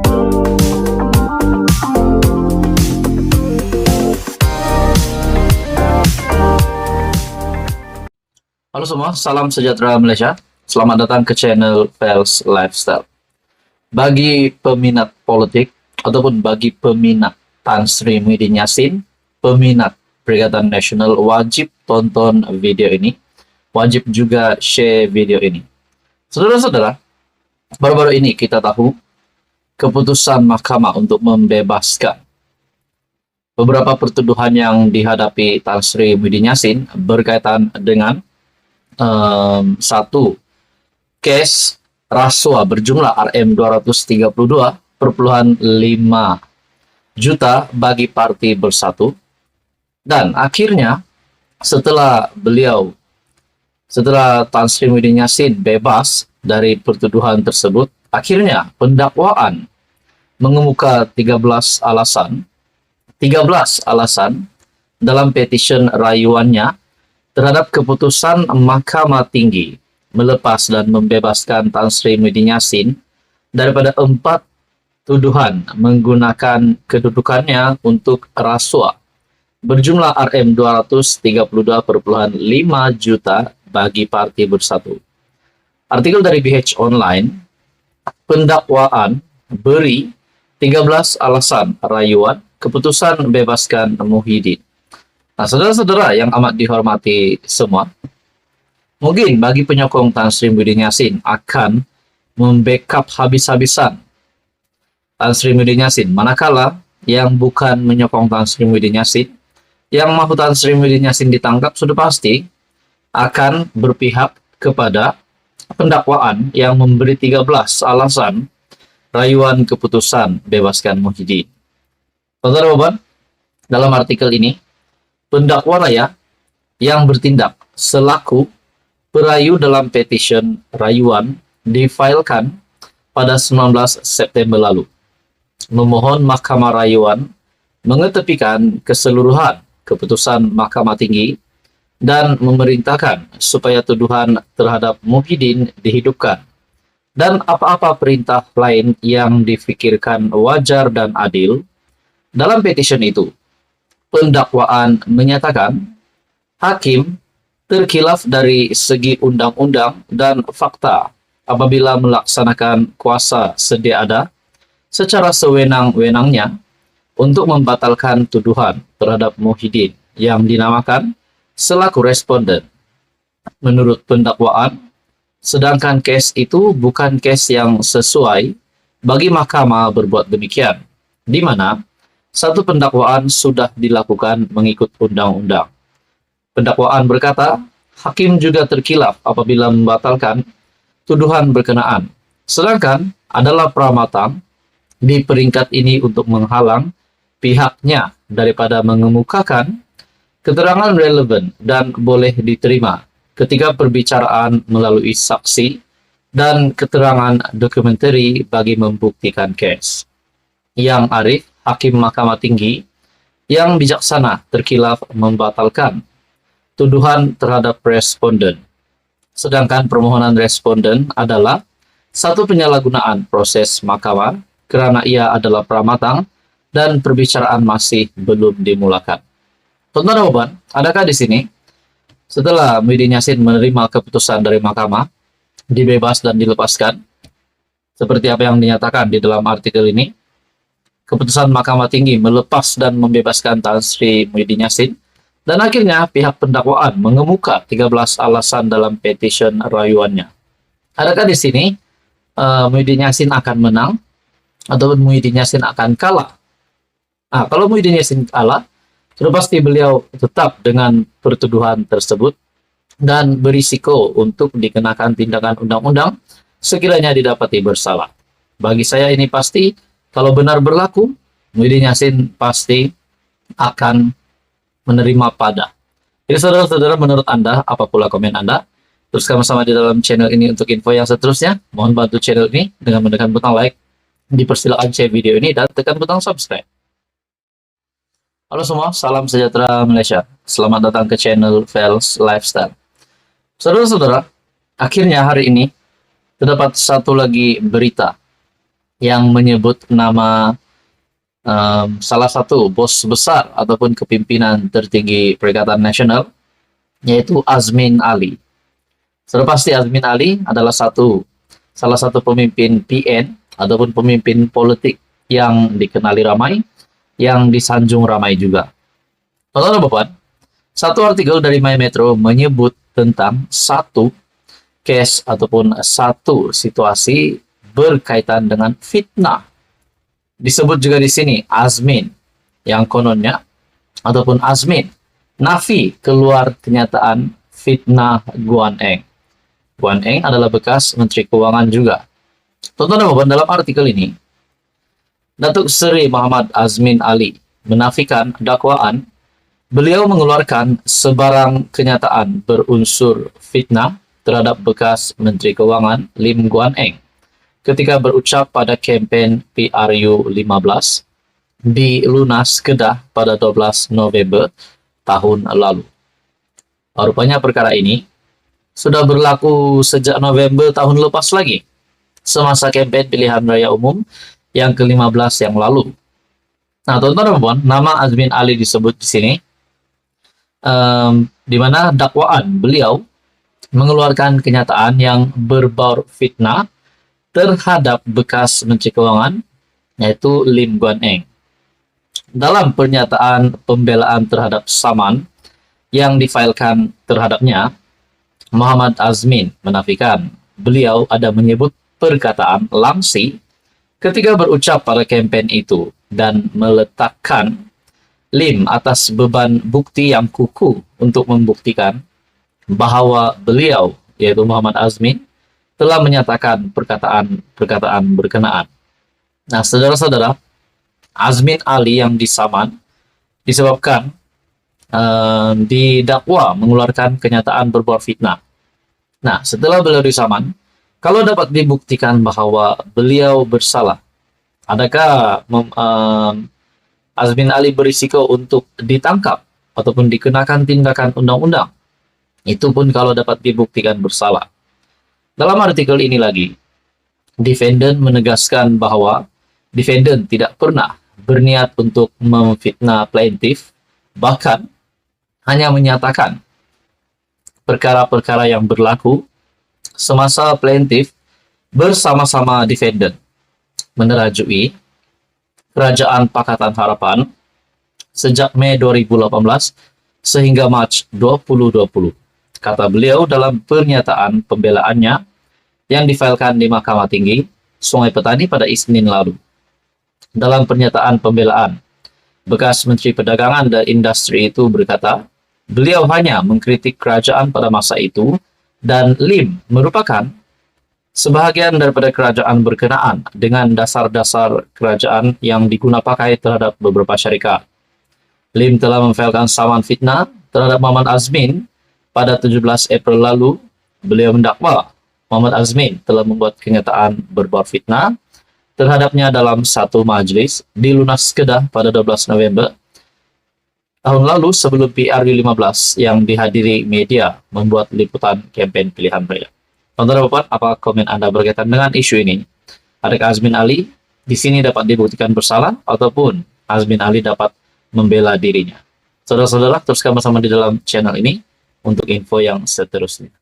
Halo semua, salam sejahtera Malaysia. Selamat datang ke channel Fels Lifestyle. Bagi peminat politik ataupun bagi peminat Tan Sri Muhyiddin Yassin, peminat Perikatan Nasional, wajib tonton video ini. Wajib juga share video ini. Saudara-saudara, baru-baru ini kita tahu keputusan mahkamah untuk membebaskan beberapa pertuduhan yang dihadapi Tan Sri Muhyiddin Yassin berkaitan dengan satu case rasuah berjumlah Rm232,5 juta bagi Parti Bersatu, dan akhirnya setelah Tan Sri Muhyiddin Yassin bebas dari pertuduhan tersebut, akhirnya pendakwaan mengemuka 13 alasan dalam petition rayuannya terhadap keputusan Mahkamah Tinggi melepas dan membebaskan Tan Sri Muhyiddin Yassin daripada 4 tuduhan menggunakan kedudukannya untuk rasuah berjumlah Rm232,5 juta bagi Parti Bersatu. Artikel dari BH Online, pendakwaan beri 13 alasan rayuan keputusan bebaskan Muhyiddin. Nah, saudara-saudara yang amat dihormati semua, mungkin bagi penyokong Tan Sri Muhyiddin Yassin akan membackup habis-habisan Tan Sri Muhyiddin Yassin, manakala yang bukan menyokong Tan Sri Muhyiddin Yassin, yang mahu Tan Sri Muhyiddin Yassin ditangkap, sudah pasti akan berpihak kepada pendakwaan yang memberi 13 alasan rayuan keputusan bebaskan Muhyiddin. Saudara-saudara, dalam artikel ini, pendakwa raya yang bertindak selaku perayu dalam petition rayuan difailkan pada 19 September lalu, memohon Mahkamah Rayuan mengetepikan keseluruhan keputusan Mahkamah Tinggi dan memerintahkan supaya tuduhan terhadap Muhyiddin dihidupkan, dan apa-apa perintah lain yang difikirkan wajar dan adil. Dalam petition itu, pendakwaan menyatakan hakim terkhilaf dari segi undang-undang dan fakta apabila melaksanakan kuasa sedia ada secara sewenang-wenangnya untuk membatalkan tuduhan terhadap Muhyiddin yang dinamakan selaku responden. Menurut pendakwaan, sedangkan kes itu bukan kes yang sesuai bagi mahkamah berbuat demikian, di mana satu pendakwaan sudah dilakukan mengikut undang-undang. Pendakwaan berkata, hakim juga terkhilaf apabila membatalkan tuduhan berkenaan, sedangkan adalah pramatang di peringkat ini untuk menghalang pihaknya daripada mengemukakan keterangan relevan dan boleh diterima ketika perbicaraan melalui saksi dan keterangan dokumentari bagi membuktikan kes. Yang arif, Hakim Mahkamah Tinggi yang bijaksana terkhilaf membatalkan tuduhan terhadap responden. Sedangkan permohonan responden adalah satu penyalahgunaan proses mahkamah kerana ia adalah pramatang dan perbicaraan masih belum dimulakan. Tuan-tuan, adakah di sini setelah Muhyiddin Yassin menerima keputusan dari mahkamah, dibebas dan dilepaskan, seperti apa yang dinyatakan di dalam artikel ini, keputusan Mahkamah Tinggi melepas dan membebaskan Tan Sri Muhyiddin Yassin, dan akhirnya pihak pendakwaan mengemuka 13 alasan dalam petition rayuannya. Adakah di sini Muhyiddin Yassin akan menang ataupun Muhyiddin Yassin akan kalah? Nah, kalau Muhyiddin Yassin kalah, sudah pasti beliau tetap dengan pertuduhan tersebut dan berisiko untuk dikenakan tindakan undang-undang sekiranya didapati bersalah. Bagi saya ini pasti, kalau benar berlaku, Muhyiddin Yassin pasti akan menerima pada. Jadi saudara-saudara, menurut Anda, apa pula komen Anda? Terus sama-sama di dalam channel ini untuk info yang seterusnya. Mohon bantu channel ini dengan menekan butang like, dipersilakan share video ini, dan tekan butang subscribe. Halo semua, salam sejahtera Malaysia. Selamat datang ke channel Fels Lifestyle. Saudara-saudara, akhirnya hari ini terdapat satu lagi berita yang menyebut nama salah satu bos besar ataupun kepimpinan tertinggi Perikatan Nasional, yaitu Azmin Ali. Sudah pasti Azmin Ali adalah salah satu pemimpin PN ataupun pemimpin politik yang dikenali ramai, yang disanjung ramai juga. Teman-teman, satu artikel dari My Metro menyebut tentang satu case ataupun satu situasi berkaitan dengan fitnah. Disebut juga di sini Azmin, yang kononnya ataupun Azmin nafi keluar kenyataan fitnah Guan Eng. Guan Eng adalah bekas Menteri Keuangan juga. Tonton dalam artikel ini, Datuk Seri Muhammad Azmin Ali menafikan dakwaan beliau mengeluarkan sebarang kenyataan berunsur fitnah terhadap bekas Menteri Keuangan Lim Guan Eng ketika berucap pada kempen PRU 15 di Lunas Kedah pada 12 November tahun lalu. Rupanya perkara ini sudah berlaku sejak November tahun lepas lagi, semasa kempen pilihan raya umum yang ke-15 yang lalu. Nah, teman-teman, nama Azmin Ali disebut di sini, di mana dakwaan beliau mengeluarkan kenyataan yang berbau fitnah terhadap bekas Menteri Keuangan, yaitu Lim Guan Eng. Dalam pernyataan pembelaan terhadap saman yang difailkan terhadapnya, Muhammad Azmin menafikan beliau ada menyebut perkataan langsi ketika berucap pada kempen itu dan meletakkan Lim atas beban bukti yang kukuh untuk membuktikan bahwa beliau, yaitu Muhammad Azmin, telah menyatakan perkataan berkenaan. Nah, saudara-saudara, Azmin Ali yang disaman disebabkan didakwa mengeluarkan kenyataan berbau fitnah. Nah, setelah beliau disaman, kalau dapat dibuktikan bahwa beliau bersalah, adakah Azmin Ali berisiko untuk ditangkap ataupun dikenakan tindakan undang-undang? Itu pun kalau dapat dibuktikan bersalah. Dalam artikel ini lagi, defendant menegaskan bahwa defendant tidak pernah berniat untuk memfitnah plaintiff, bahkan hanya menyatakan perkara-perkara yang berlaku semasa plaintiff bersama-sama defendant menerajui Kerajaan Pakatan Harapan sejak Mei 2018 sehingga Mac 2020. Kata beliau dalam pernyataan pembelaannya yang difailkan di Mahkamah Tinggi Sungai Petani pada Isnin lalu. Dalam pernyataan pembelaan, bekas Menteri Perdagangan dan Industri itu berkata, beliau hanya mengkritik kerajaan pada masa itu dan Lim merupakan sebahagian daripada kerajaan berkenaan dengan dasar-dasar kerajaan yang digunakan pakai terhadap beberapa syarikat. Lim telah memfailkan saman fitnah terhadap Muhammad Azmin pada 17 April lalu. Beliau mendakwa Muhammad Azmin telah membuat kenyataan berbau fitnah terhadapnya dalam satu majlis di Lunas Kedah pada 12 November tahun lalu sebelum PRU 15 yang dihadiri media membuat liputan kempen pilihan raya. Teman-teman, apa komen Anda berkaitan dengan isu ini? Adakah Azmin Ali di sini dapat dibuktikan bersalah ataupun Azmin Ali dapat membela dirinya? Saudara-saudara, teruskan bersama di dalam channel ini untuk info yang seterusnya.